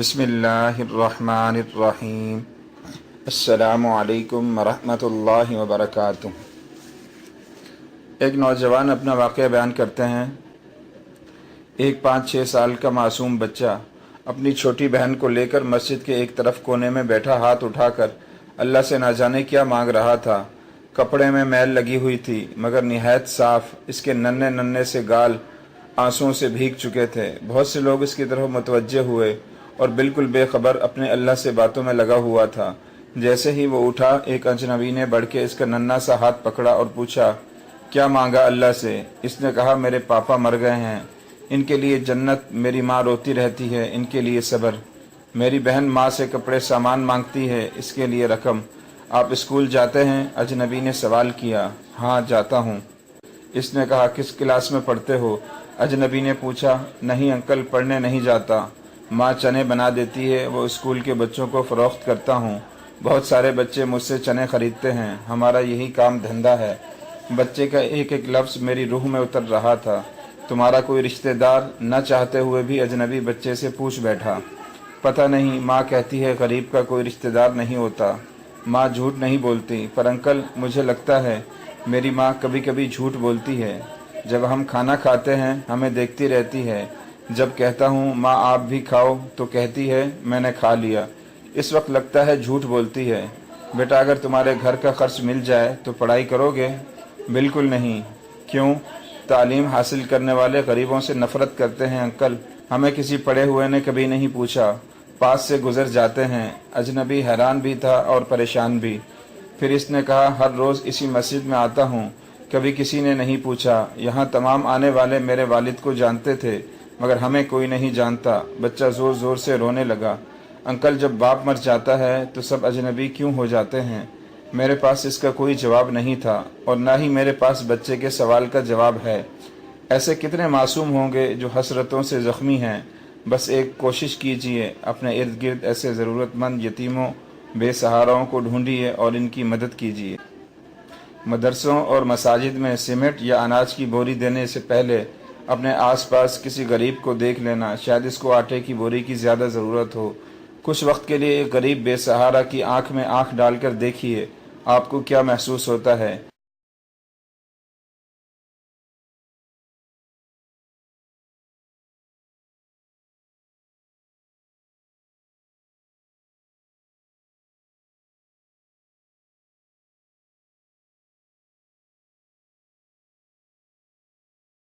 बिस्मिल्लाहिर्रहमानिर्रहीम। अस्सलामु अलैकुम वरहमतुल्लाहि वबरकातुह। एक नौजवान अपना वाक़या बयान करते हैं। एक 5-6 साल का मासूम बच्चा अपनी छोटी बहन को लेकर मस्जिद के एक तरफ कोने में बैठा हाथ उठाकर अल्लाह से ना जाने क्या मांग रहा था। कपड़े में मैल लगी हुई थी मगर निहायत साफ। इसके नन्हे नन्हे से गाल आंसुओं से भीग चुके थे। बहुत से लोग इसकी तरफ मुतवज्जे हुए और बिल्कुल बेखबर अपने अल्लाह से बातों में लगा हुआ था। जैसे ही वो उठा, एक अजनबी ने बढ़ के इसका नन्हा सा हाथ पकड़ा और पूछा, क्या मांगा अल्लाह से? इसने कहा, मेरे पापा मर गए हैं, इनके लिए जन्नत, मेरी माँ रोती रहती है, इनके लिए सब्र, मेरी बहन माँ से कपड़े सामान मांगती है, इसके लिए रकम। आप स्कूल जाते हैं? अजनबी ने सवाल किया। हाँ, जाता हूँ। इसने कहा, किस क्लास में पढ़ते हो? अजनबी ने पूछा। नहीं अंकल, पढ़ने नहीं जाता, माँ चने बना देती है, वो स्कूल के बच्चों को फ़रोख्त करता हूँ। बहुत सारे बच्चे मुझसे चने खरीदते हैं, हमारा यही काम धंधा है। बच्चे का एक एक लफ्ज़ मेरी रूह में उतर रहा था। तुम्हारा कोई रिश्तेदार? न चाहते हुए भी अजनबी बच्चे से पूछ बैठा। पता नहीं, माँ कहती है गरीब का कोई रिश्तेदार नहीं होता। माँ झूठ नहीं बोलती, पर अंकल मुझे लगता है मेरी माँ कभी कभी झूठ बोलती है। जब हम खाना खाते हैं हमें देखती रहती है। जब कहता हूँ माँ आप भी खाओ तो कहती है मैंने खा लिया। इस वक्त लगता है झूठ बोलती है। बेटा, अगर तुम्हारे घर का खर्च मिल जाए तो पढ़ाई करोगे? बिल्कुल नहीं। क्यों? तालीम हासिल करने वाले गरीबों से नफ़रत करते हैं अंकल। हमें किसी पढ़े हुए ने कभी नहीं पूछा, पास से गुजर जाते हैं। अजनबी हैरान भी था और परेशान भी। फिर इसने कहा, हर रोज़ इसी मस्जिद में आता हूँ, कभी किसी ने नहीं पूछा। यहाँ तमाम आने वाले मेरे वालिद को जानते थे मगर हमें कोई नहीं जानता। बच्चा ज़ोर ज़ोर से रोने लगा। अंकल, जब बाप मर जाता है तो सब अजनबी क्यों हो जाते हैं? मेरे पास इसका कोई जवाब नहीं था और ना ही मेरे पास बच्चे के सवाल का जवाब है। ऐसे कितने मासूम होंगे जो हसरतों से ज़ख्मी हैं। बस एक कोशिश कीजिए, अपने इर्द गिर्द ऐसे ज़रूरतमंद यतीमों, बेसहाराओं को ढूंढिए और इनकी मदद कीजिए। मदरसों और मसाजिद में सीमेंट या अनाज की बोरी देने से पहले अपने आसपास किसी गरीब को देख लेना, शायद इसको आटे की बोरी की ज़्यादा ज़रूरत हो। कुछ वक्त के लिए एक गरीब बेसहारा की आंख में आंख डालकर देखिए, आपको क्या महसूस होता है।